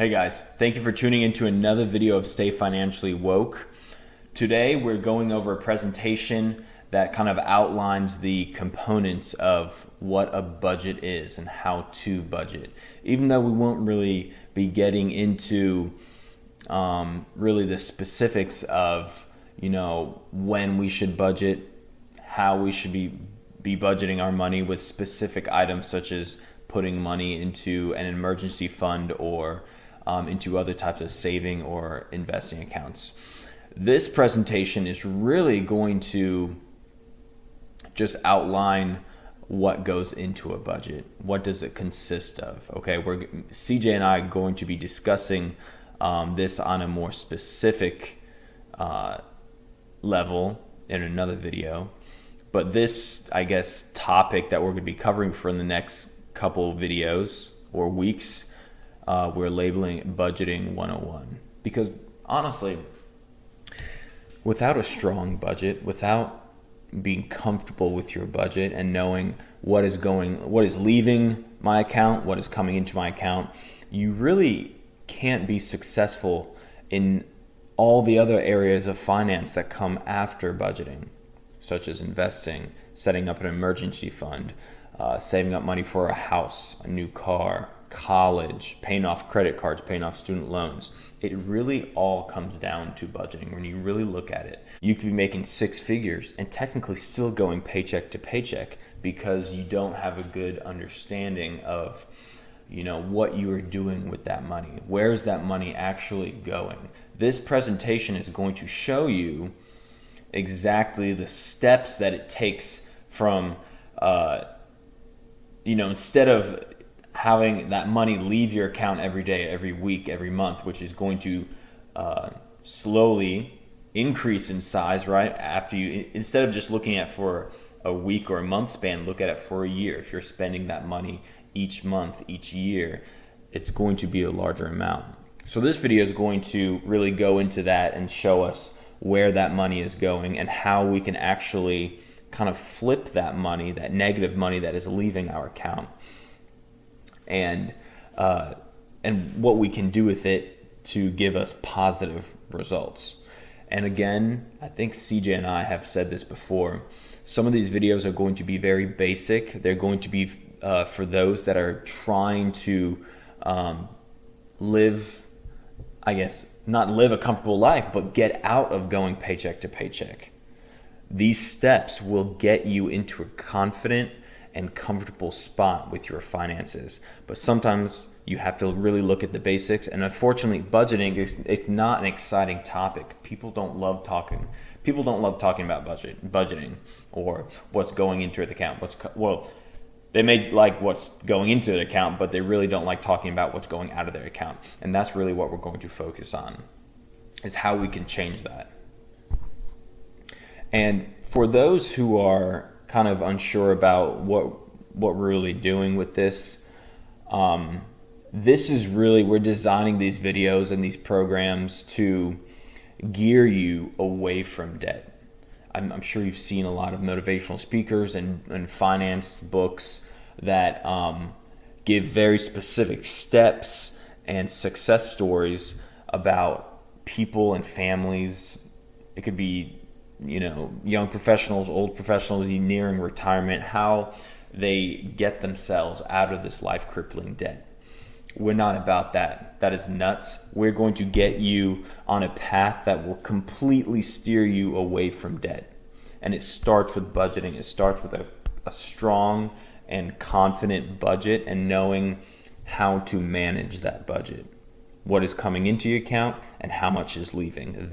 Hey guys, thank you for tuning into another video of Stay Financially Woke. Today we're going over a presentation that kind of outlines the components of what a budget is and how to budget. Even though we won't really be getting into really the specifics of, when we should budget, how we should be budgeting our money with specific items such as putting money into an emergency fund or into other types of saving or investing accounts. This presentation is really going to just outline what goes into a budget. What does it consist of? Okay, CJ and I are going to be discussing this on a more specific level in another video. But this, topic that we're going to be covering for the next couple videos or weeks, we're labeling Budgeting 101. Because honestly, without a strong budget, without being comfortable with your budget and knowing what is leaving my account, what is coming into my account, you really can't be successful in all the other areas of finance that come after budgeting, such as investing, setting up an emergency fund, saving up money for a house, a new car, college, paying off credit cards, paying off student loans. It really all comes down to budgeting. When you really look at it, you could be making six figures and technically still going paycheck to paycheck because you don't have a good understanding of what you are doing with that money. Where is that money actually going? This presentation is going to show you exactly the steps that it takes from instead of having that money leave your account every day, every week, every month, which is going to slowly increase in size, right? Instead of just looking at for a week or a month span, look at it for a year. If you're spending that money each month, each year, it's going to be a larger amount. So this video is going to really go into that and show us where that money is going and how we can actually kind of flip that money, that negative money that is leaving our account, and what we can do with it to give us positive results. And again, I think CJ and I have said this before, some of these videos are going to be very basic. They're going to be for those that are trying to not live a comfortable life, but get out of going paycheck to paycheck. These steps will get you into a confident and comfortable spot with your finances. But sometimes you have to really look at the basics. And unfortunately, budgeting it's not an exciting topic. People don't love talking about budgeting or what's going into the account. They may like what's going into the account, but they really don't like talking about what's going out of their account. And that's really what we're going to focus on, is how we can change that. And for those who are kind of unsure about what we're really doing with this, this is really, we're designing these videos and these programs to gear you away from debt. I'm sure you've seen a lot of motivational speakers and finance books that give very specific steps and success stories about people and families. It could be, young professionals, old professionals nearing retirement, how they get themselves out of this life-crippling debt. We're not about that. That is nuts. We're going to get you on a path that will completely steer you away from debt. And it starts with budgeting. It starts with a strong and confident budget and knowing how to manage that budget. What is coming into your account and how much is leaving.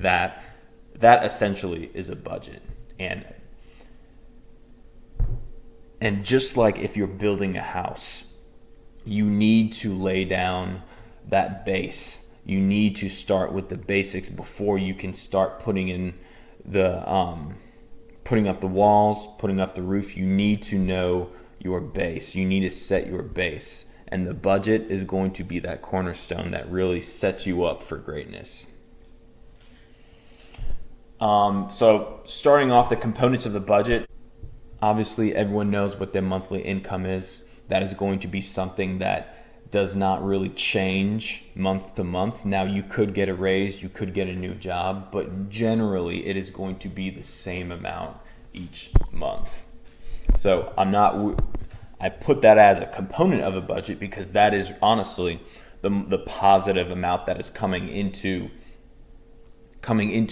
That essentially is a budget. And just like if you're building a house, you need to lay down that base. You need to start with the basics before you can start putting in putting up the walls, putting up the roof. You need to know your base. You need to set your base. And the budget is going to be that cornerstone that really sets you up for greatness. So starting off the components of the budget, obviously everyone knows what their monthly income is. That is going to be something that does not really change month to month. Now you could get a raise, you could get a new job, but generally it is going to be the same amount each month. So I put that as a component of a budget because that is honestly the positive amount that is coming into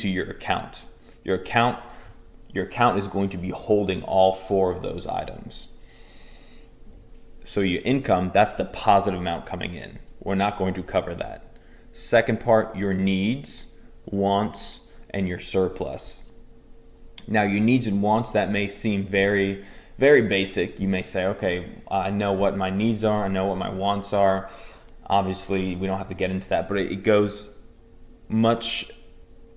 your account. Your account is going to be holding all four of those items. So your income, that's the positive amount coming in. We're not going to cover that. Second part, your needs, wants, and your surplus. Now your needs and wants, that may seem very, very basic. You may say, okay, I know what my needs are, I know what my wants are. Obviously, we don't have to get into that, but it goes much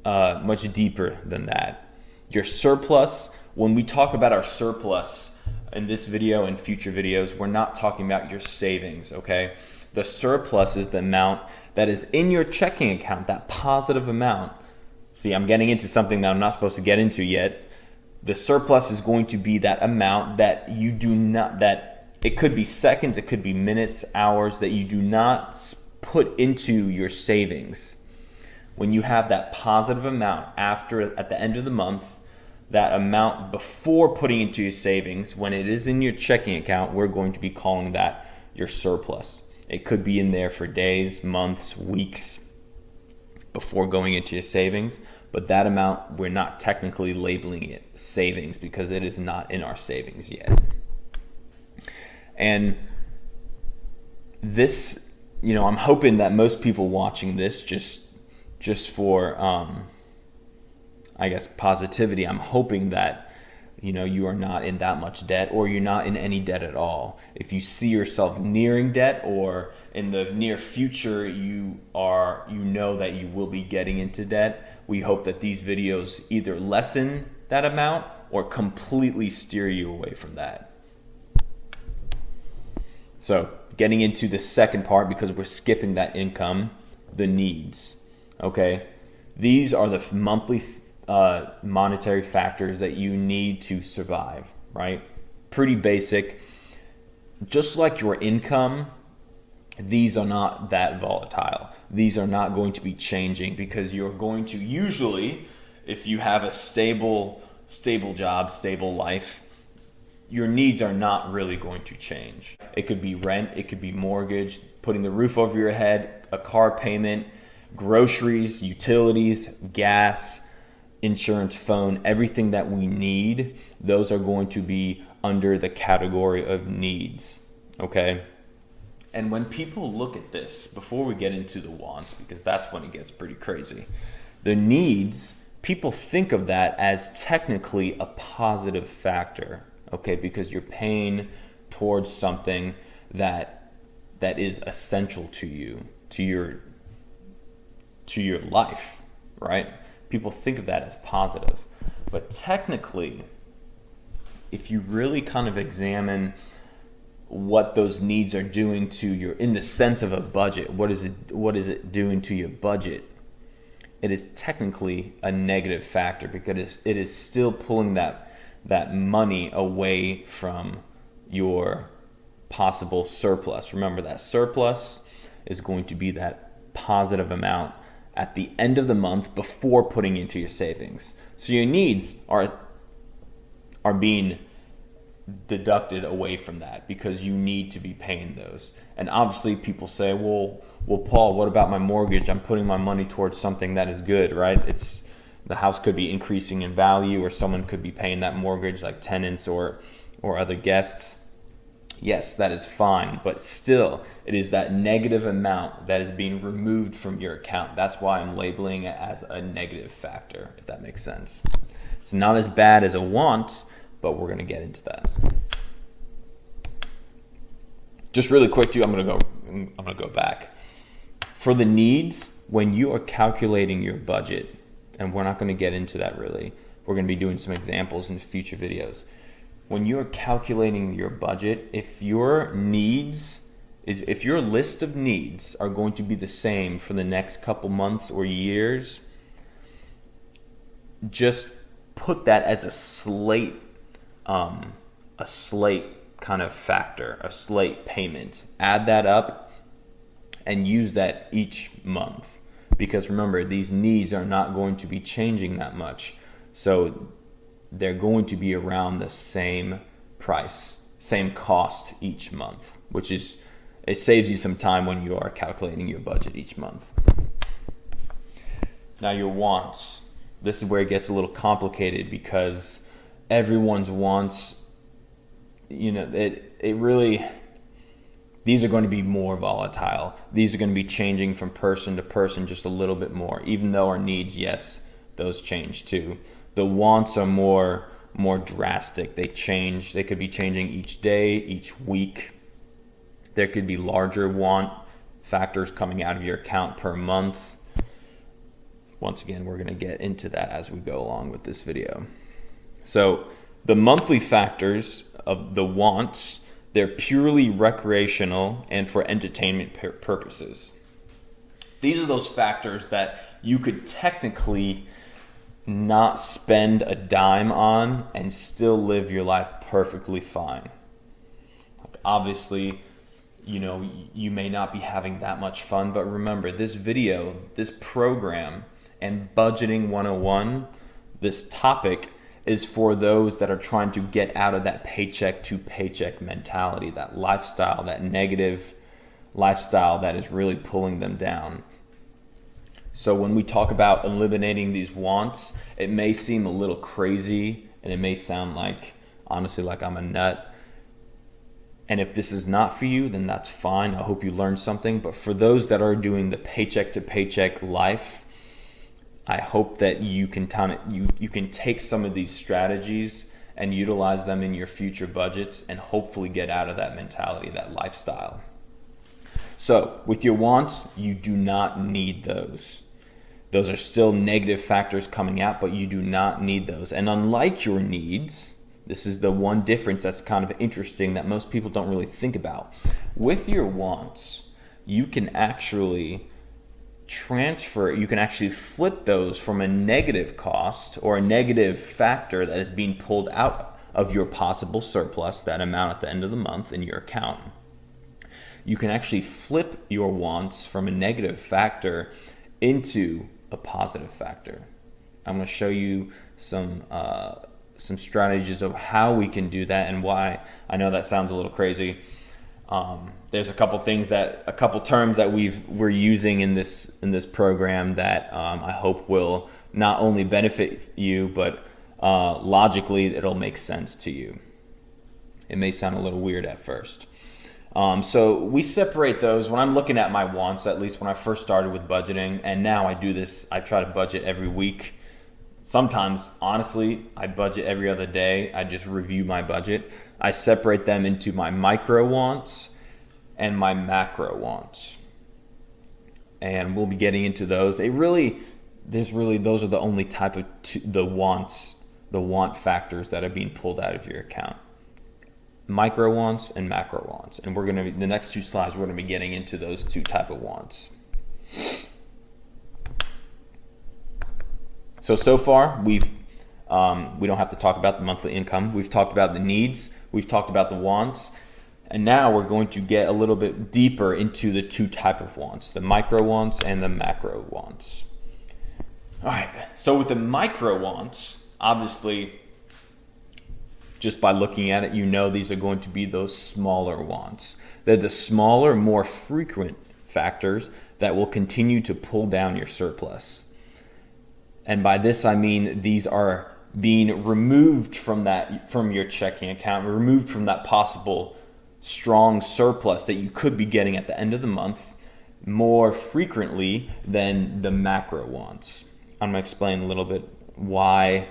deeper than that. Your surplus, when we talk about our surplus in this video and future videos, we're not talking about your savings, okay? The surplus is the amount that is in your checking account, that positive amount. See, I'm getting into something that I'm not supposed to get into yet. The surplus is going to be that amount that you do not, that it could be seconds, it could be minutes, hours, that you do not put into your savings. When you have that positive amount at the end of the month, that amount before putting into your savings, when it is in your checking account, we're going to be calling that your surplus. It could be in there for days, months, weeks before going into your savings, but that amount, we're not technically labeling it savings because it is not in our savings yet. And this, I'm hoping that most people watching this, just for I guess positivity, I'm hoping that you are not in that much debt, or you're not in any debt at all. If you see yourself nearing debt, or in the near future you know that you will be getting into debt, we hope that these videos either lessen that amount or completely steer you away from that. So getting into the second part, because we're skipping that income, the needs. Okay, these are the monthly monetary factors that you need to survive, right? Pretty basic. Just like your income, these are not that volatile. These are not going to be changing, because you're going to usually, if you have a stable job, stable life, your needs are not really going to change. It could be rent, it could be mortgage, putting the roof over your head, a car payment, groceries, utilities, gas, insurance, phone, everything that we need, those are going to be under the category of needs, okay? And when people look at this, before we get into the wants, because that's when it gets pretty crazy, the needs, people think of that as technically a positive factor, okay? Because you're paying towards something that is essential to you, to your life, right? People think of that as positive. But technically, if you really kind of examine what those needs are doing to your, in the sense of a budget, what is it doing to your budget? It is technically a negative factor, because it is still pulling that money away from your possible surplus. Remember, that surplus is going to be that positive amount at the end of the month before putting into your savings. So your needs are being deducted away from that, because you need to be paying those. And obviously people say, well, Paul, what about my mortgage? I'm putting my money towards something that is good, right? The house could be increasing in value, or someone could be paying that mortgage, like tenants or other guests. Yes, that is fine, but still, it is that negative amount that is being removed from your account. That's why I'm labeling it as a negative factor, if that makes sense. It's not as bad as a want, but we're going to get into that. Just really quick too, I'm going to go back. For the needs, when you are calculating your budget, and we're not going to get into that really, we're going to be doing some examples in future videos. When you're calculating your budget, if your list of needs are going to be the same for the next couple months or years, just put that as a slate kind of factor, a slate payment. Add that up and use that each month. Because remember, these needs are not going to be changing that much. So they're going to be around the same price, same cost each month, which is, it saves you some time when you are calculating your budget each month. Now your wants. This is where it gets a little complicated because everyone's wants, it really, these are going to be more volatile. These are going to be changing from person to person just a little bit more, even though our needs, yes, those change too. The wants are more drastic. They change. They could be changing each day, each week. There could be larger want factors coming out of your account per month. Once again, we're going to get into that as we go along with this video. So the monthly factors of the wants, they're purely recreational and for entertainment purposes. These are those factors that you could technically not spend a dime on and still live your life perfectly fine. Obviously, you may not be having that much fun, but remember, this video, this program, and Budgeting 101, this topic is for those that are trying to get out of that paycheck to paycheck mentality, that lifestyle, that negative lifestyle that is really pulling them down. So when we talk about eliminating these wants, it may seem a little crazy and it may sound like, honestly, like I'm a nut. And if this is not for you, then that's fine. I hope you learned something. But for those that are doing the paycheck to paycheck life, I hope that you can take some of these strategies and utilize them in your future budgets and hopefully get out of that mentality, that lifestyle. So with your wants, you do not need those. Those are still negative factors coming out, but you do not need those. And unlike your needs, this is the one difference that's kind of interesting that most people don't really think about. With your wants, you can actually flip those from a negative cost or a negative factor that is being pulled out of your possible surplus, that amount at the end of the month in your account. You can actually flip your wants from a negative factor into a positive factor. I'm going to show you some strategies of how we can do that and why. I know that sounds a little crazy. There's a couple terms that we're using in this program that I hope will not only benefit you, but logically it'll make sense to you. It may sound a little weird at first. So we separate those. When I'm looking at my wants, at least when I first started with budgeting, and now I do this, I try to budget every week. Sometimes, honestly, I budget every other day. I just review my budget. I separate them into my micro wants and my macro wants. And we'll be getting into those. Those are the only type of the want factors that are being pulled out of your account. Micro wants and macro wants. And the next two slides, we're going to be getting into those two type of wants. So far, we don't have to talk about the monthly income. We've talked about the needs. We've talked about the wants. And now we're going to get a little bit deeper into the two type of wants, the micro wants and the macro wants. All right. So with the micro wants, obviously, just by looking at it, these are going to be those smaller wants. They're the smaller, more frequent factors that will continue to pull down your surplus. And by this, I mean these are being removed from your checking account, removed from that possible strong surplus that you could be getting at the end of the month more frequently than the macro wants. I'm going to explain a little bit why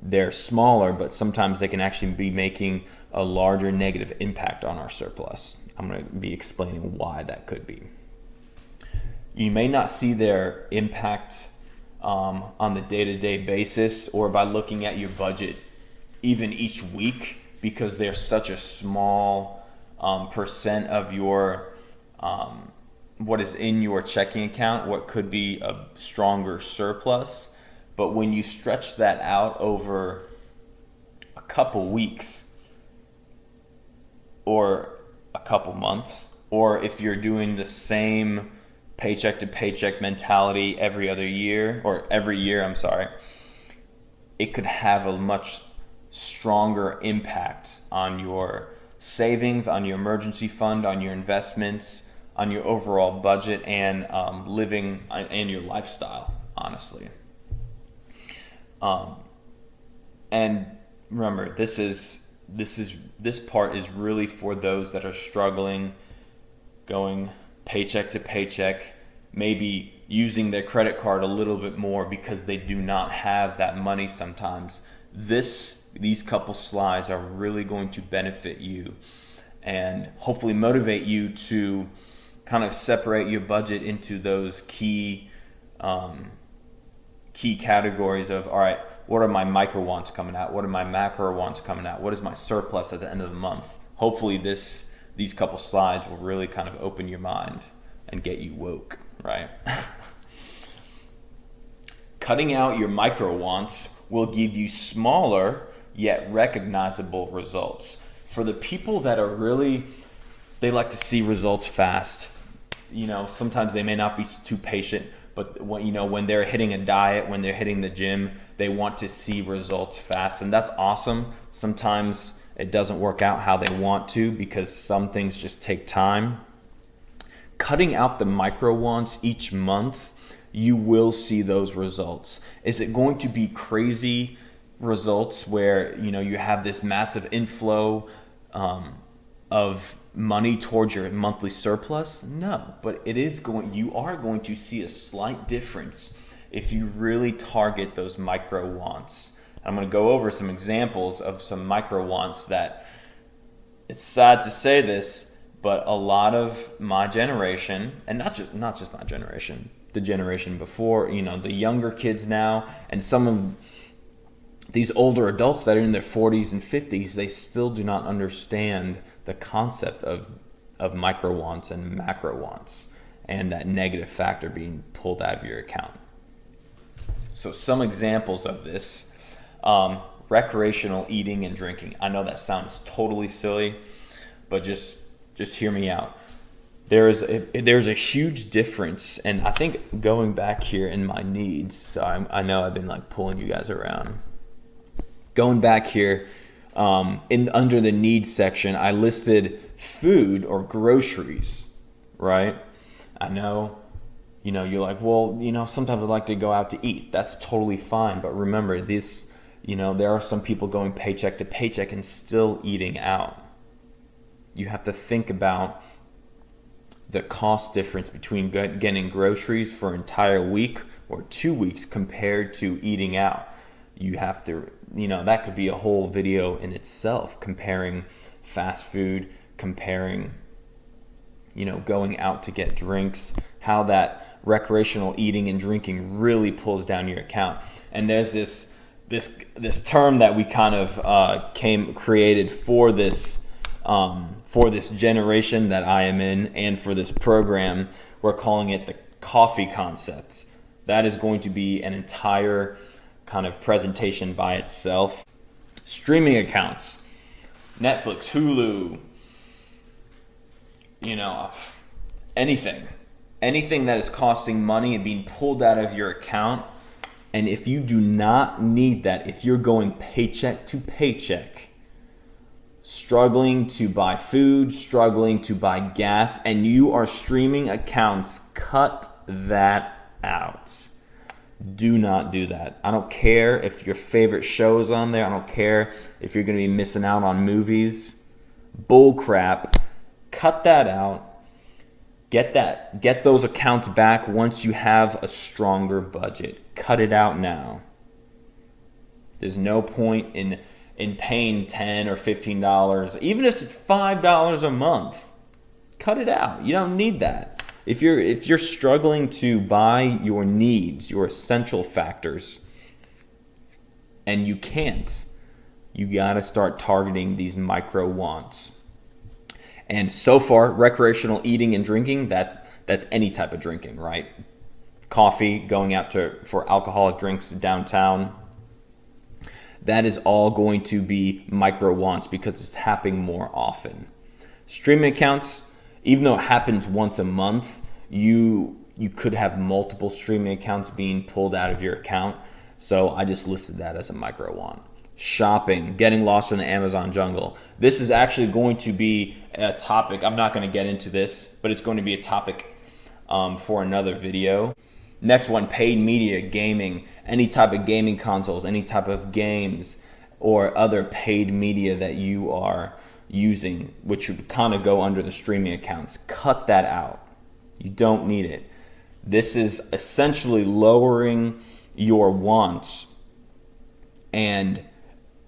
they're smaller, but sometimes they can actually be making a larger negative impact on our surplus. I'm going to be explaining why that could be. You may not see their impact on the day-to-day basis or by looking at your budget even each week because they're such a small percent of your what is in your checking account, what could be a stronger surplus. But when you stretch that out over a couple weeks or a couple months, or if you're doing the same paycheck to paycheck mentality every year, it could have a much stronger impact on your savings, on your emergency fund, on your investments, on your overall budget, and living and your lifestyle, honestly. And remember, this part is really for those that are struggling, going paycheck to paycheck, maybe using their credit card a little bit more because they do not have that money sometimes. These couple slides are really going to benefit you and hopefully motivate you to kind of separate your budget into those key categories of, all right, what are my micro wants coming out? What are my macro wants coming out? What is my surplus at the end of the month? Hopefully these couple slides will really kind of open your mind and get you woke, right? Cutting out your micro wants will give you smaller yet recognizable results. For the people that are they like to see results fast. Sometimes they may not be too patient, but when they're hitting a diet, when they're hitting the gym, they want to see results fast, and that's awesome. Sometimes it doesn't work out how they want to because some things just take time. Cutting out the micro wants each month, you will see those results. Is it going to be crazy results where you have this massive inflow of money towards your monthly surplus? No, but you are going to see a slight difference if you really target those micro wants. I'm going to go over some examples of some micro wants that, it's sad to say this, but a lot of my generation, and not just my generation, the generation before, the younger kids now, and some of these older adults that are in their 40s and 50s, they still do not understand the concept of micro wants and macro wants and that negative factor being pulled out of your account. So some examples of this, recreational eating and drinking. I know that sounds totally silly, but just hear me out. There's a huge difference, and I think going back here in my needs, so I know I've been like pulling you guys around. Going back here, under the needs section, I listed food or groceries, right? I know, you're like, well, sometimes I like to go out to eat. That's totally fine. But remember this, there are some people going paycheck to paycheck and still eating out. You have to think about the cost difference between getting groceries for an entire week or 2 weeks compared to eating out. You have to, that could be a whole video in itself, comparing fast food, comparing, going out to get drinks, how that recreational eating and drinking really pulls down your account. And there's this term that we kind of created for this generation that I am in, and for this program. We're calling it the coffee concept. That is going to be an entire kind of presentation by itself. Streaming accounts, Netflix, Hulu, anything that is costing money and being pulled out of your account. And if you do not need that, if you're going paycheck to paycheck, struggling to buy food, struggling to buy gas, and you are streaming accounts, cut that out. Do not do that. I don't care if your favorite show is on there. I don't care if you're going to be missing out on movies. Bull crap. Cut that out. Get those accounts back once you have a stronger budget. Cut it out now. There's no point in paying $10 or $15, even if it's $5 a month. Cut it out. You don't need that. If you're struggling to buy your needs, your essential factors, and you can't, you gotta start targeting these micro wants. And so far, recreational eating and drinking, that's any type of drinking, right? Coffee, going out for alcoholic drinks downtown, that is all going to be micro wants because it's happening more often. Streaming accounts, even though it happens once a month, you could have multiple streaming accounts being pulled out of your account. So I just listed that as a micro want. Shopping, getting lost in the Amazon jungle. This is actually going to be a topic. I'm not going to get into this, but it's going to be a topic for another video. Next one, paid media, gaming, any type of gaming consoles, any type of games or other paid media that you are using, which would kind of go under the streaming accounts. Cut that out. You don't need it. This is essentially lowering your wants, and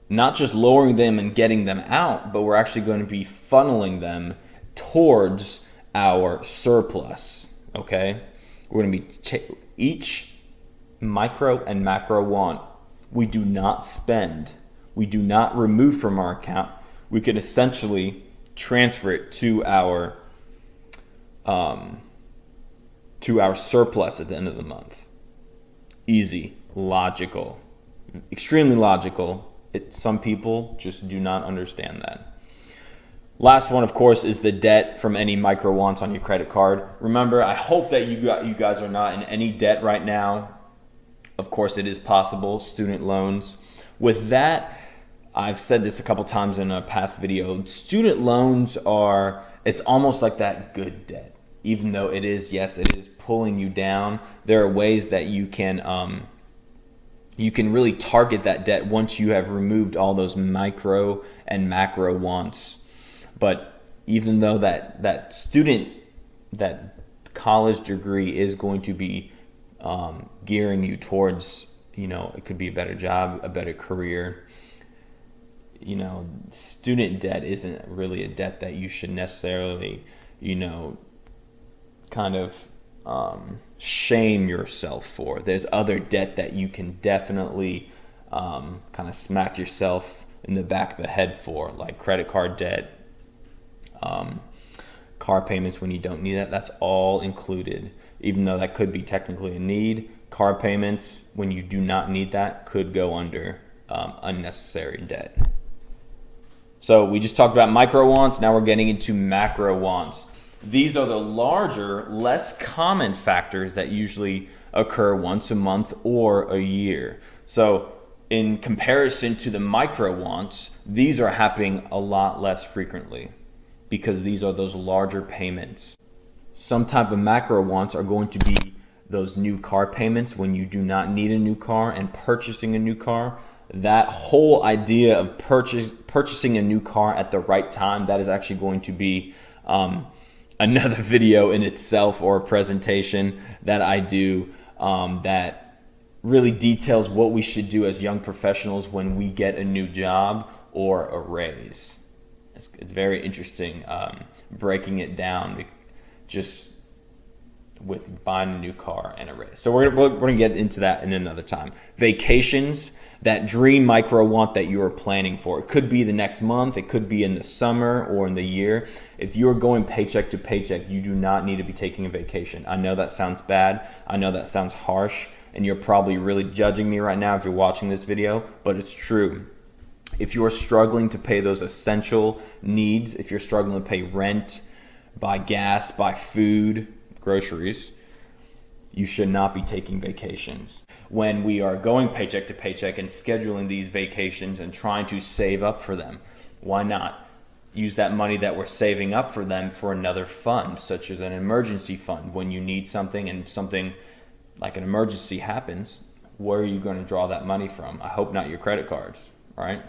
not just lowering them and getting them out, but we're actually going to be funneling them towards our surplus, okay? We're going to be each micro and macro want we do not spend, we do not remove from our account. We can essentially transfer it to our surplus at the end of the month. Easy, logical, extremely logical. Some people just do not understand that. Last one, of course, is the debt from any micro wants on your credit card. Remember, I hope that you guys are not in any debt right now. Of course, it is possible, student loans. With that, I've said this a couple times in a past video, student loans it's almost like that good debt. Even though it is pulling you down, there are ways that you can really target that debt once you have removed all those micro and macro wants. But even though that college degree is going to be gearing you towards, it could be a better job, a better career, student debt isn't really a debt that you should necessarily, kind of shame yourself for. There's other debt that you can definitely kind of smack yourself in the back of the head for, like credit card debt, car payments when you don't need that. That's all included, even though that could be technically a need. Car payments when you do not need that could go under unnecessary debt. So we just talked about micro wants. Now we're getting into macro wants. These are the larger, less common factors that usually occur once a month or a year. So in comparison to the micro wants, these are happening a lot less frequently because these are those larger payments. Some type of macro wants are going to be those new car payments when you do not need a new car and purchasing a new car. That whole idea of purchasing a new car at the right time, that is actually going to be another video in itself, or a presentation that I do that really details what we should do as young professionals when we get a new job or a raise. It's very interesting breaking it down just with buying a new car and a raise. So we're gonna get into that in another time. Vacations, that dream micro want that you are planning for. It could be the next month, it could be in the summer or in the year. If you're going paycheck to paycheck, you do not need to be taking a vacation. I know that sounds bad, I know that sounds harsh, and you're probably really judging me right now if you're watching this video, but it's true. If you're struggling to pay those essential needs, if you're struggling to pay rent, buy gas, buy food, groceries, you should not be taking vacations. When we are going paycheck to paycheck and scheduling these vacations and trying to save up for them, why not use that money that we're saving up for them for another fund, such as an emergency fund? When you need something and something like an emergency happens, where are you going to draw that money from? I hope not your credit cards, right?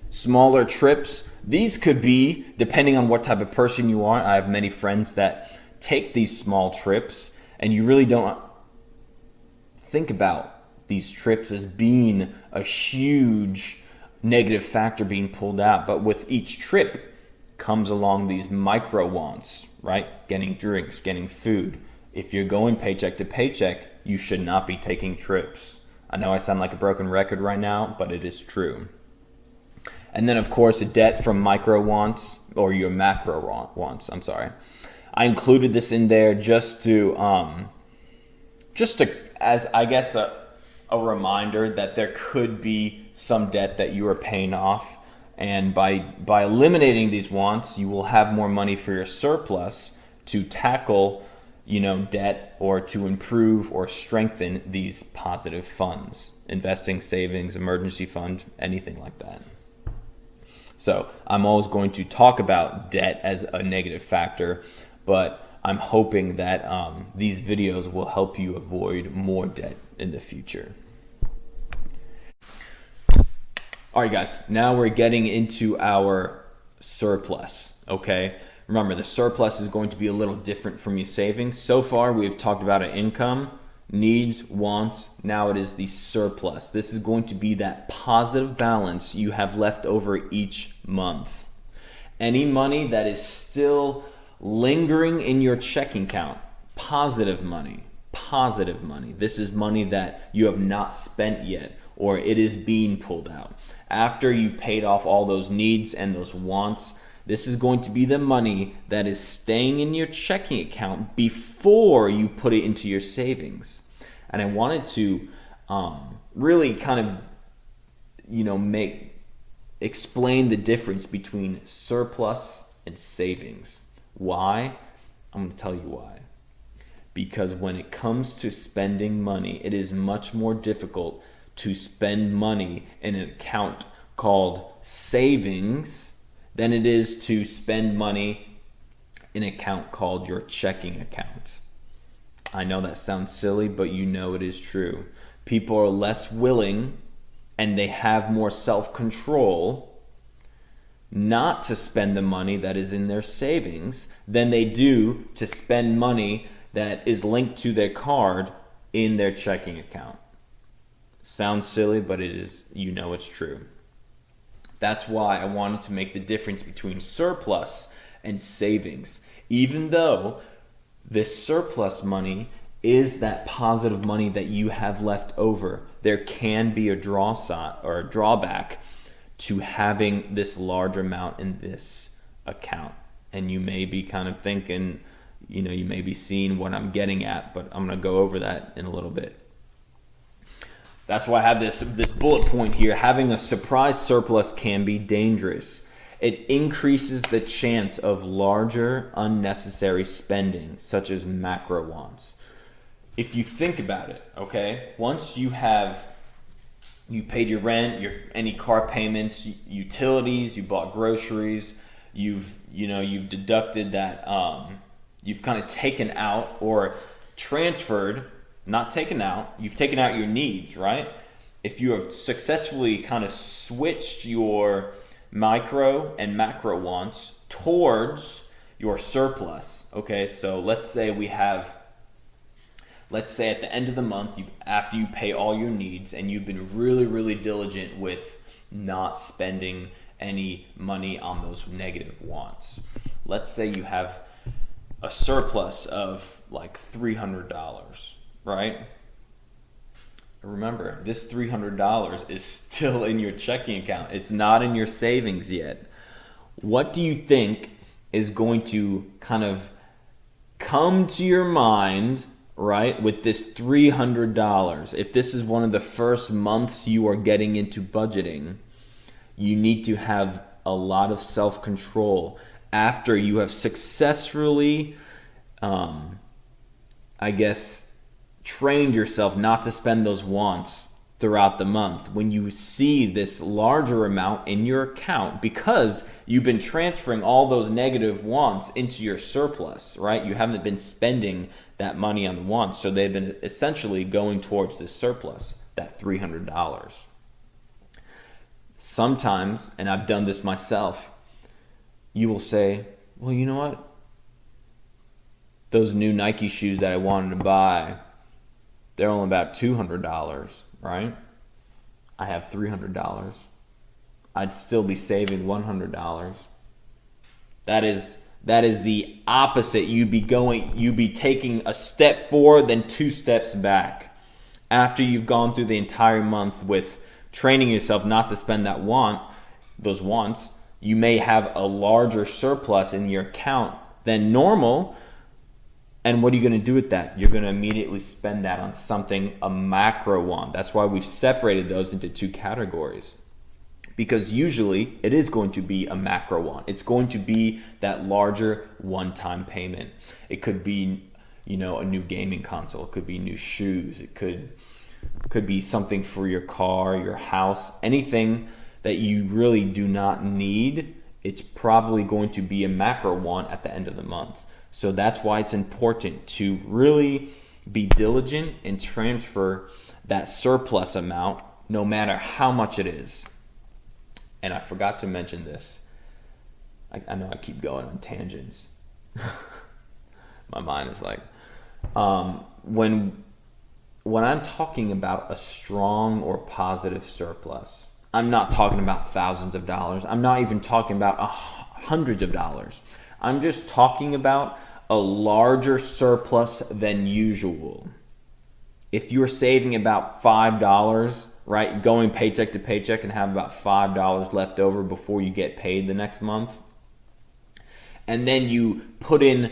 Smaller trips, these could be, depending on what type of person you are. I have many friends that take these small trips, and you really don't think about these trips as being a huge negative factor being pulled out. But with each trip comes along these micro wants, right? Getting drinks, getting food. If you're going paycheck to paycheck, you should not be taking trips. I know I sound like a broken record right now, but it is true. And then, of course, a debt from micro wants, or your macro wants, I'm sorry. I included this in there just to as I guess a reminder that there could be some debt that you are paying off And by eliminating these wants, you will have more money for your surplus to tackle, debt, or to improve or strengthen these positive funds, investing, savings, emergency fund, anything like that. So I'm always going to talk about debt as a negative factor, but I'm hoping that these videos will help you avoid more debt in the future. All right, guys, now we're getting into our surplus, okay? Remember, the surplus is going to be a little different from your savings. So far, we've talked about our income, needs, wants. Now it is the surplus. This is going to be that positive balance you have left over each month. Any money that is still lingering in your checking account, positive money. This is money that you have not spent yet, or it is being pulled out. After you've paid off all those needs and those wants, this is going to be the money that is staying in your checking account before you put it into your savings. And I wanted to really kind of, explain the difference between surplus and savings. Why? I'm going to tell you why. Because when it comes to spending money, it is much more difficult to spend money in an account called savings than it is to spend money in an account called your checking account. I know that sounds silly, but it is true. People are less willing and they have more self-control not to spend the money that is in their savings than they do to spend money that is linked to their card in their checking account. Sounds silly, but it is, it's true. That's why I wanted to make the difference between surplus and savings. Even though this surplus money is that positive money that you have left over, there can be a drawback to having this large amount in this account. And you may be kind of thinking, you may be seeing what I'm getting at, but I'm going to go over that in a little bit. That's why I have this bullet point here. Having a surprise surplus can be dangerous. It increases the chance of larger unnecessary spending, such as macro wants. If you think about it, okay, once you paid your rent, any car payments, utilities, you bought groceries, you've deducted that, you've kind of taken out or transferred. Not taken out, you've taken out your needs, right? If you have successfully kind of switched your micro and macro wants towards your surplus, okay? So let's say at the end of the month, after you pay all your needs and you've been really, really diligent with not spending any money on those negative wants. Let's say you have a surplus of like $300. Right? Remember, this $300 is still in your checking account. It's not in your savings yet. What do you think is going to kind of come to your mind, right, with this $300? If this is one of the first months you are getting into budgeting, you need to have a lot of self-control after you have successfully, trained yourself not to spend those wants throughout the month. When you see this larger amount in your account because you've been transferring all those negative wants into your surplus, right? You haven't been spending that money on the wants, so they've been essentially going towards this surplus, that $300. Sometimes, and I've done this myself, you will say, well, you know what? Those new Nike shoes that I wanted to buy, they're only about $200, right? I have $300. I'd still be saving $100. That is the opposite. You'd be taking a step forward, then 2 steps back. After you've gone through the entire month with training yourself not to spend those wants, you may have a larger surplus in your account than normal. And what are you going to do with that? You're going to immediately spend that on something, a macro want. That's why we've separated those into 2 categories. because usually it is going to be a macro want. It's going to be that larger one-time payment. It could be, a new gaming console. It could be new shoes. It could be something for your car, your house, anything that you really do not need. It's probably going to be a macro want at the end of the month. So that's why it's important to really be diligent and transfer that surplus amount, no matter how much it is. And I forgot to mention this. I know I keep going on tangents. My mind is like, when I'm talking about a strong or positive surplus, I'm not talking about thousands of dollars. I'm not even talking about hundreds of dollars. I'm just talking about a larger surplus than usual. If you're saving about $5, right, going paycheck to paycheck and have about $5 left over before you get paid the next month, and then you put in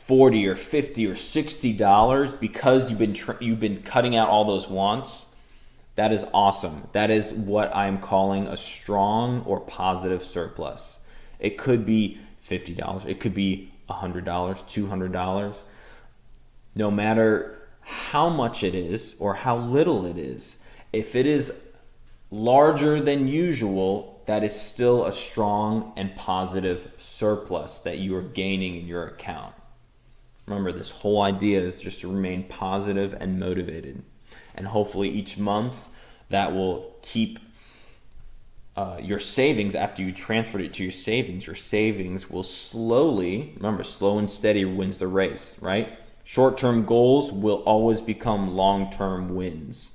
$40 or $50 or $60 because you've been cutting out all those wants, that is awesome. That is what I'm calling a strong or positive surplus. It could be $50. It could be $100, $200. No matter how much it is or how little it is, if it is larger than usual, that is still a strong and positive surplus that you are gaining in your account. Remember, this whole idea is just to remain positive and motivated. And hopefully each month that will keep your savings, after you transferred it to your savings will slowly, remember, slow and steady wins the race, right? Short-term goals will always become long-term wins.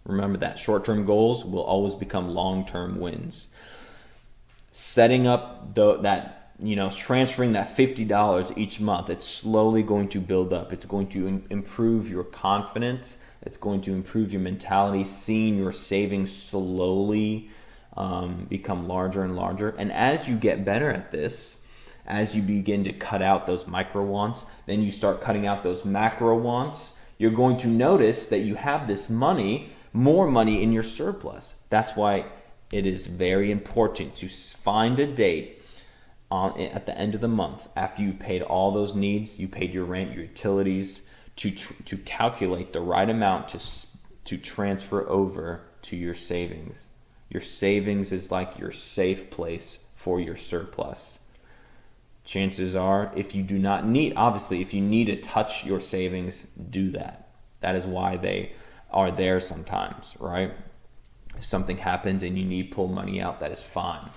Remember that. Short-term goals will always become long-term wins. Setting up transferring that $50 each month, it's slowly going to build up. It's going to improve your confidence. It's going to improve your mentality, seeing your savings slowly become larger and larger. And as you get better at this, as you begin to cut out those micro wants, then you start cutting out those macro wants, you're going to notice that you have this more money in your surplus. That's why it is very important to find a date at the end of the month, after you paid all those needs, you paid your rent, your utilities, to calculate the right amount to transfer over to your savings. Your savings is like your safe place for your surplus. Chances are, if you do not need, obviously, if you need to touch your savings, do that. That is why they are there sometimes, right? If something happens and you need to pull money out, that is fine.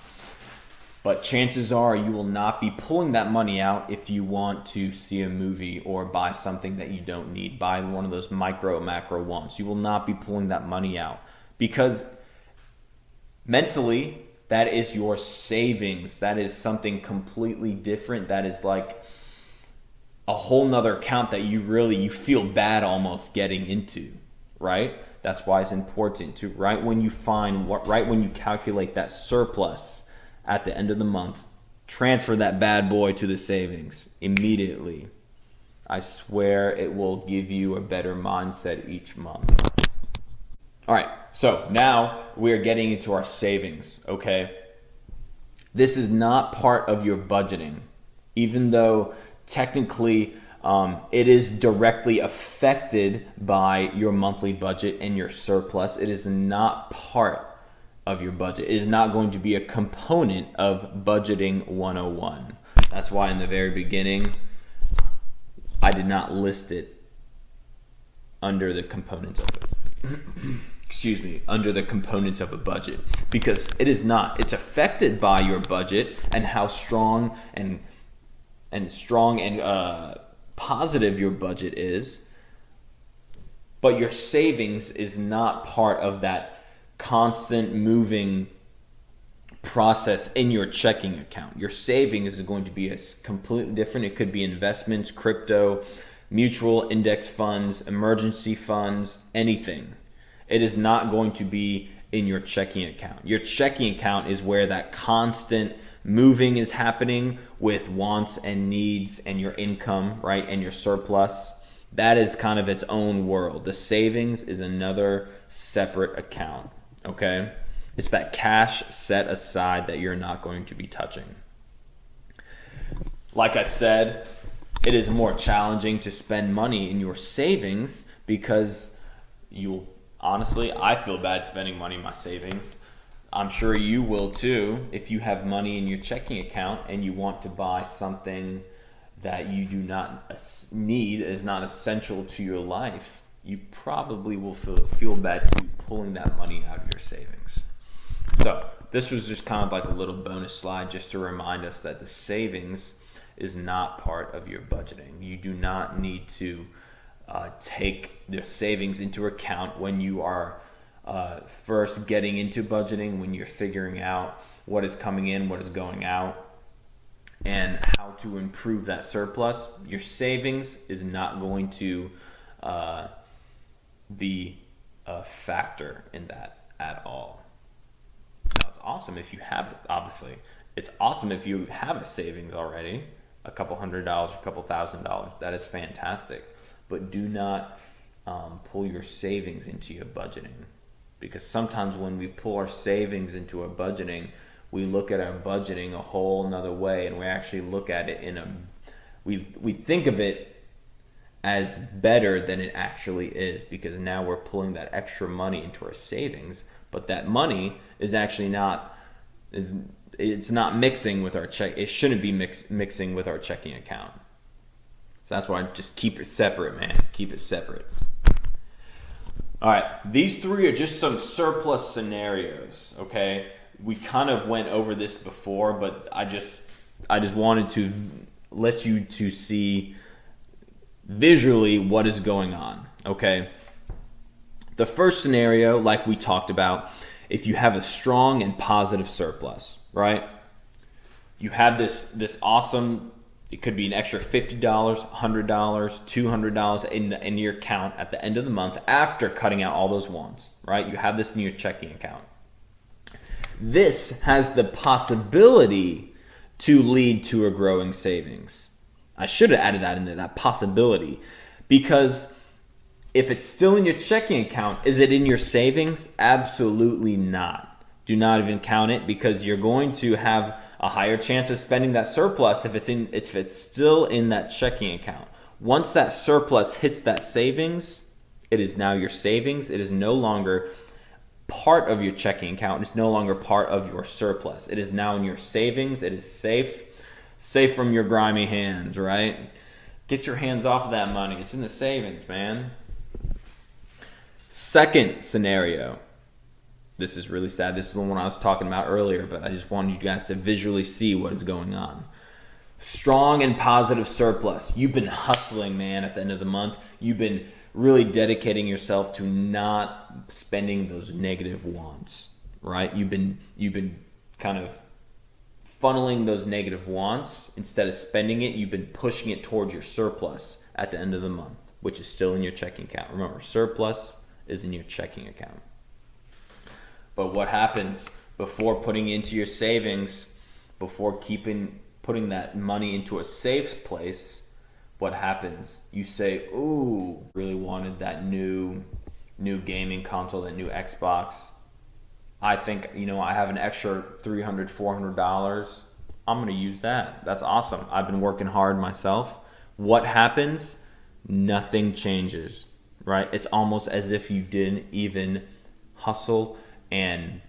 But chances are you will not be pulling that money out if you want to see a movie or buy something that you don't need, buy one of those macro wants. You will not be pulling that money out because mentally, that is your savings. That is something completely different. That is like a whole nother account that you feel bad almost getting into, right? That's why it's important to, right when you calculate that surplus at the end of the month, transfer that bad boy to the savings immediately. I swear it will give you a better mindset each month. All right, so now we're getting into our savings, okay? This is not part of your budgeting, even though technically it is directly affected by your monthly budget and your surplus. It is not part of your budget. It is not going to be a component of Budgeting 101. That's why in the very beginning, I did not list it under the components of it. Under the components of a budget, because it is not. It's affected by your budget and how strong and positive your budget is, but your savings is not part of that constant moving process in your checking account. Your savings is going to be completely different. It could be investments, crypto, mutual index funds, emergency funds, anything. It is not going to be in your checking account. Your checking account is where that constant moving is happening with wants and needs and your income, right? And your surplus. That is kind of its own world. The savings is another separate account, okay? It's that cash set aside that you're not going to be touching. Like I said, it is more challenging to spend money in your savings because honestly, I feel bad spending money in my savings. I'm sure you will too. If you have money in your checking account and you want to buy something that you do not need, is not essential to your life, you probably will feel bad too pulling that money out of your savings. So this was just kind of like a little bonus slide just to remind us that the savings is not part of your budgeting. You do not need to take the savings into account when you are first getting into budgeting, when you're figuring out what is coming in, what is going out, and how to improve that surplus. Your savings is not going to be a factor in that at all. Now, it's awesome if you have it, obviously. It's awesome if you have a savings already, a couple $100, a couple $1,000. That is fantastic. But do not pull your savings into your budgeting. Because sometimes when we pull our savings into our budgeting, we look at our budgeting a whole nother way, and we actually look at it we think of it as better than it actually is, because now we're pulling that extra money into our savings, but that money is actually it's not mixing with our check. It shouldn't be mixing with our checking account. So that's why I just keep it separate, man. Keep it separate. All right, these three are just some surplus scenarios, okay? We kind of went over this before, but I just wanted to let you to see visually what is going on, okay? The first scenario, like we talked about, if you have a strong and positive surplus, right? You have this awesome, it could be an extra $50, $100, $200 in your account at the end of the month after cutting out all those wants, right? You have this in your checking account. This has the possibility to lead to a growing savings. I should have added that in there, that possibility, because if it's still in your checking account, is it in your savings? Absolutely not. Do not even count it, because you're going to have a higher chance of spending that surplus if it's still in that checking account. Once that surplus hits that savings, it is now your savings. It is no longer part of your checking account. It's no longer part of your surplus. It is now in your savings. It is safe from your grimy hands, right? Get your hands off of that money. It's in the savings, man. Second scenario. This is really sad. This is the one I was talking about earlier, but I just wanted you guys to visually see what is going on. Strong and positive surplus. You've been hustling, man, at the end of the month. You've been really dedicating yourself to not spending those negative wants, right? You've been kind of funneling those negative wants. Instead of spending it, you've been pushing it towards your surplus at the end of the month, which is still in your checking account. Remember, surplus is in your checking account. But what happens before putting into your savings, before putting that money into a safe place? What happens? You say, ooh, really wanted that new gaming console, that new Xbox. I think, I have an extra $300, $400. I'm going to use that. That's awesome. I've been working hard myself. What happens? Nothing changes, right? It's almost as if you didn't even hustle and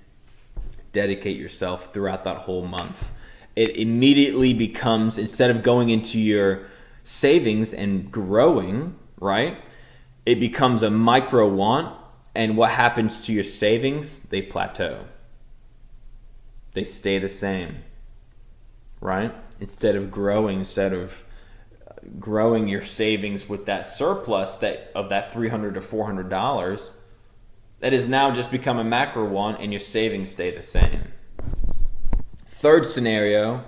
dedicate yourself throughout that whole month. It immediately becomes, instead of going into your savings and growing, right? It becomes a micro want, and what happens to your savings? They plateau. They stay the same, right? Instead of growing your savings with that surplus of that $300 to $400, that has now just become a macro want, and your savings stay the same. Third scenario,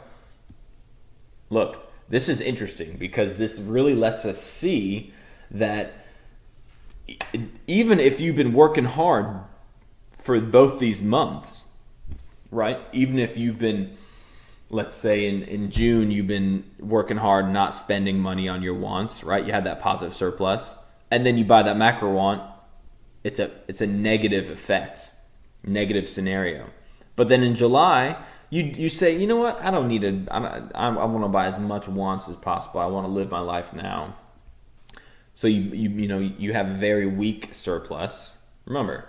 look, this is interesting because this really lets us see that even if you've been working hard for both these months, right? Even if you've been, let's say in June, you've been working hard, not spending money on your wants, right? You had that positive surplus, and then you buy that macro want, it's a negative effect, negative scenario. But then in July, you say, you know what? I don't need to. I want to buy as much wants as possible. I want to live my life now. So you have a very weak surplus. Remember,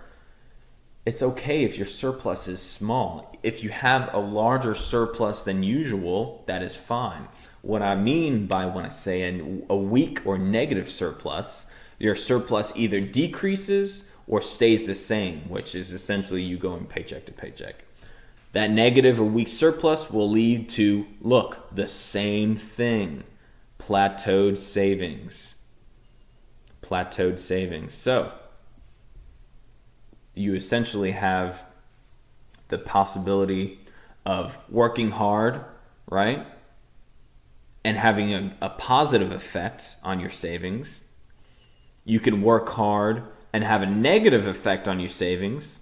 it's okay if your surplus is small. If you have a larger surplus than usual, that is fine. What I mean by when I say a weak or negative surplus, your surplus either decreases or stays the same, which is essentially you going paycheck to paycheck. That negative or weak surplus will lead to, look, the same thing, plateaued savings. Plateaued savings. So you essentially have the possibility of working hard, right? And having a positive effect on your savings. You can work hard and have a negative effect on your savings.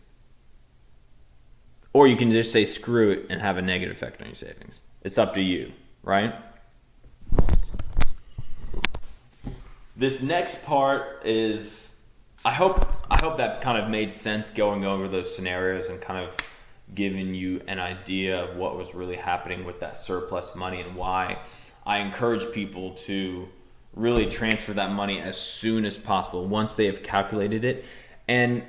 Or you can just say screw it and have a negative effect on your savings. It's up to you, right? This next part is, I hope that kind of made sense going over those scenarios and kind of giving you an idea of what was really happening with that surplus money and why I encourage people to really transfer that money as soon as possible once they have calculated it. And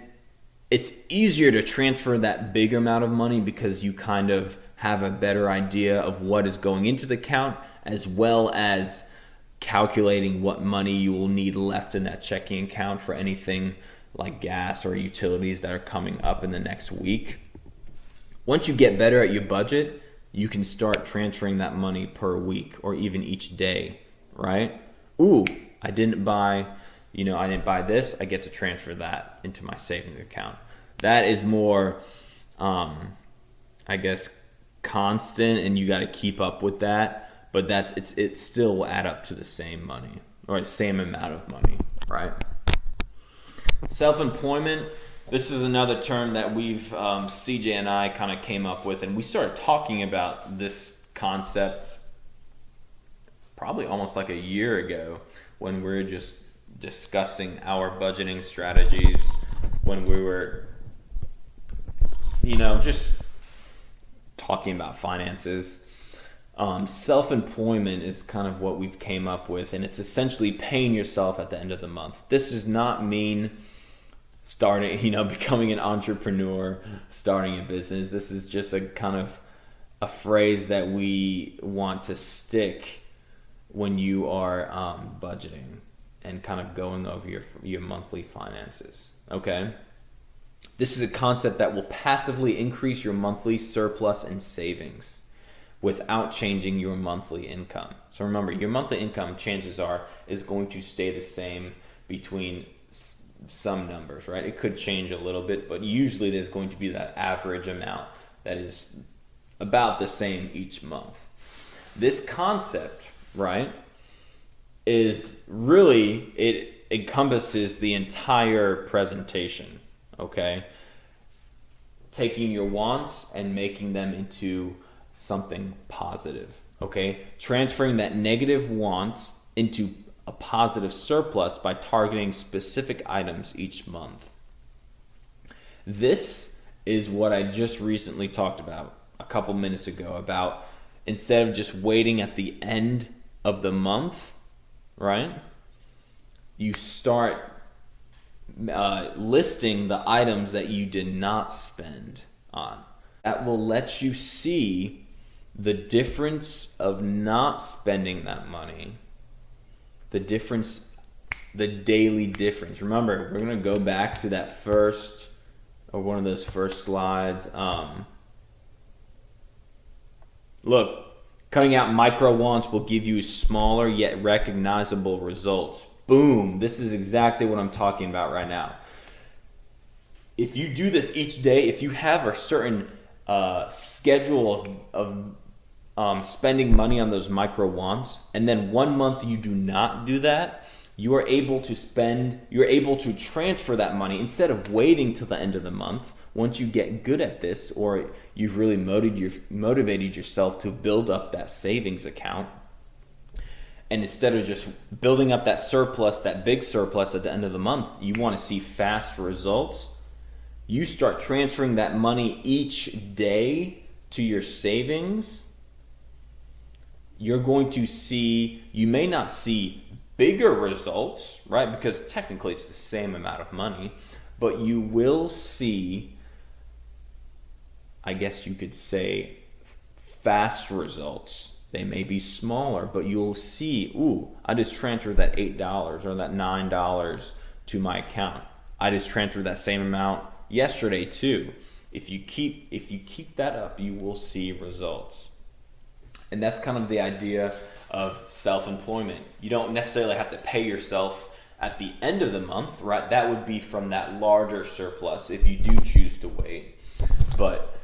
it's easier to transfer that big amount of money because you kind of have a better idea of what is going into the account, as well as calculating what money you will need left in that checking account for anything like gas or utilities that are coming up in the next week. Once you get better at your budget, you can start transferring that money per week or even each day, right? Ooh, I didn't buy this, I get to transfer that into my savings account. That is more, constant, and you got to keep up with that. But it still will add up to the same money or the same amount of money, right? Self-employment. This is another term that CJ and I kind of came up with, and we started talking about this concept probably almost like a year ago when we were just discussing our budgeting strategies, when we were, just talking about finances. Self-employment is kind of what we've came up with, and it's essentially paying yourself at the end of the month. This does not mean becoming an entrepreneur, starting a business. This is just a kind of a phrase that we want to stick when you are budgeting and kind of going over your monthly finances, okay? This is a concept that will passively increase your monthly surplus and savings without changing your monthly income. So remember, your monthly income, chances are, is going to stay the same between some numbers, right? It could change a little bit, but usually there's going to be that average amount that is about the same each month. This concept, right, is really, it encompasses the entire presentation, okay? Taking your wants and making them into something positive, okay? Transferring that negative want into a positive surplus by targeting specific items each month. This is what I just recently talked about a couple minutes ago, about instead of just waiting at the end of the month, right? You start listing the items that you did not spend on. That will let you see the difference of not spending that money, the daily difference. Remember, we're going to go back to that first, or one of those first slides. Look, cutting out micro wants will give you smaller yet recognizable results. Boom, this is exactly what I'm talking about right now. If you do this each day, if you have a certain schedule of spending money on those micro wants, and then 1 month you do not do that, you're able to transfer that money instead of waiting till the end of the month. Once you get good at this, or you've really motivated yourself to build up that savings account, and instead of just building up that surplus, that big surplus at the end of the month, you want to see fast results, you start transferring that money each day to your savings, you're going to see, you may not see bigger results, right? Because technically it's the same amount of money, but you will see, I guess you could say, fast results. They may be smaller, but you'll see, ooh, I just transferred that $8 or that $9 to my account. I just transferred that same amount yesterday too. If you keep that up, you will see results. And that's kind of the idea of self-employment. You don't necessarily have to pay yourself at the end of the month, right? That would be from that larger surplus if you do choose to wait. But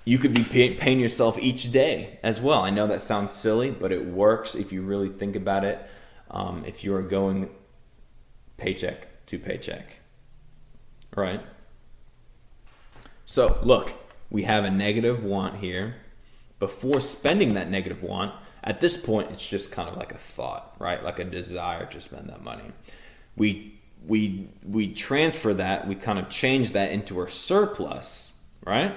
you could be paying yourself each day as well. I know that sounds silly, but it works if you really think about it. If you are going paycheck to paycheck, right? So look, we have a negative want here. Before spending that negative want, at this point, it's just kind of like a thought, right? Like a desire to spend that money. We transfer that, we kind of change that into our surplus, right?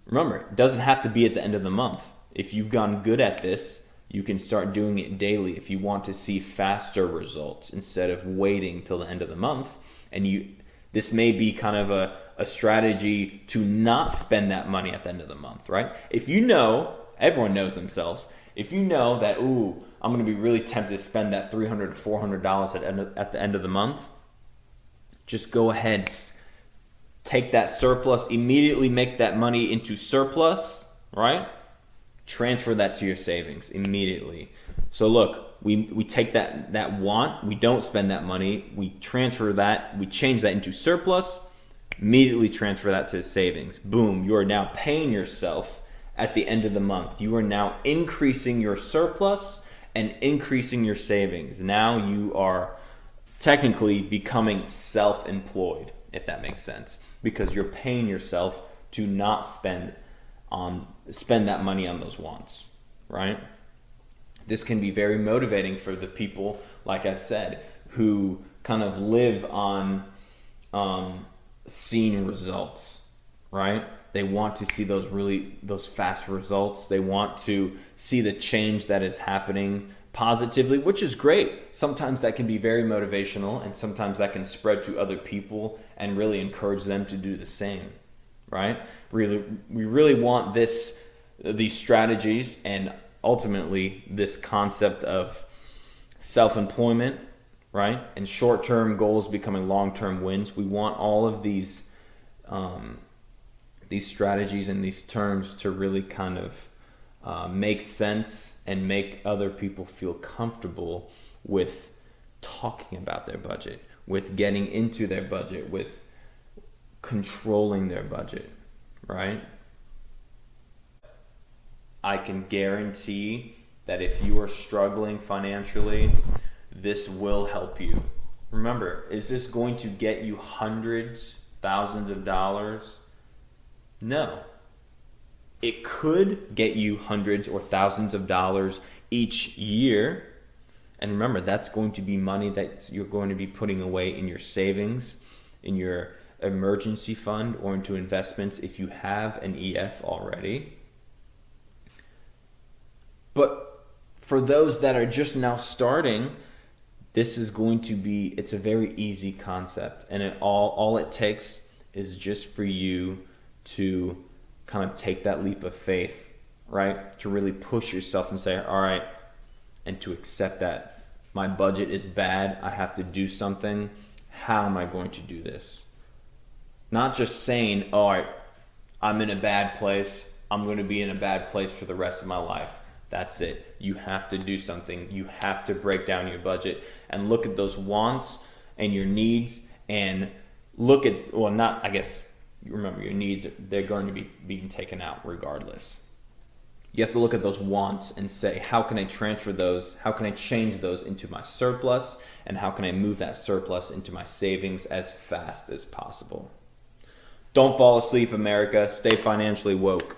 Remember, it doesn't have to be at the end of the month. If you've gotten good at this, you can start doing it daily if you want to see faster results instead of waiting till the end of the month. And this may be kind of a strategy to not spend that money at the end of the month, right? If you know, everyone knows themselves, if you know that, ooh, I'm going to be really tempted to spend that $300 to $400 at the end of the month, just go ahead, take that surplus, immediately make that money into surplus, right? Transfer that to your savings immediately. So look, we take that want, we don't spend that money, we transfer that, we change that into surplus, immediately transfer that to savings. Boom, you are now paying yourself at the end of the month. You are now increasing your surplus and increasing your savings. Now you are technically becoming self-employed, if that makes sense, because you're paying yourself to not spend that money on those wants, right? This can be very motivating for the people, like I said, who kind of live on seeing results, right? They want to see those fast results. They want to see the change that is happening positively, which is great. Sometimes that can be very motivational, and sometimes that can spread to other people and really encourage them to do the same, right? We really want these strategies and ultimately this concept of self-employment, right? And short-term goals becoming long-term wins. We want all of these strategies and these terms to really kind of make sense and make other people feel comfortable with talking about their budget, with getting into their budget, with controlling their budget, right? I can guarantee that if you are struggling financially, this will help you. Remember, is this going to get you hundreds, thousands of dollars? No. It could get you hundreds or thousands of dollars each year. And remember, that's going to be money that you're going to be putting away in your savings, in your emergency fund, or into investments if you have an EF already. But for those that are just now starting, this is going to be, it's a very easy concept. And all it takes is just for you to kind of take that leap of faith, right? To really push yourself and say, all right, and to accept that my budget is bad, I have to do something. How am I going to do this? Not just saying, all right, I'm in a bad place, I'm going to be in a bad place for the rest of my life. That's it. You have to do something. You have to break down your budget and look at those wants and your needs, and look at, well, not, I guess, remember your needs, they're going to be being taken out regardless. You have to look at those wants and say, how can I transfer those? How can I change those into my surplus? And how can I move that surplus into my savings as fast as possible? Don't fall asleep, America. Stay financially woke.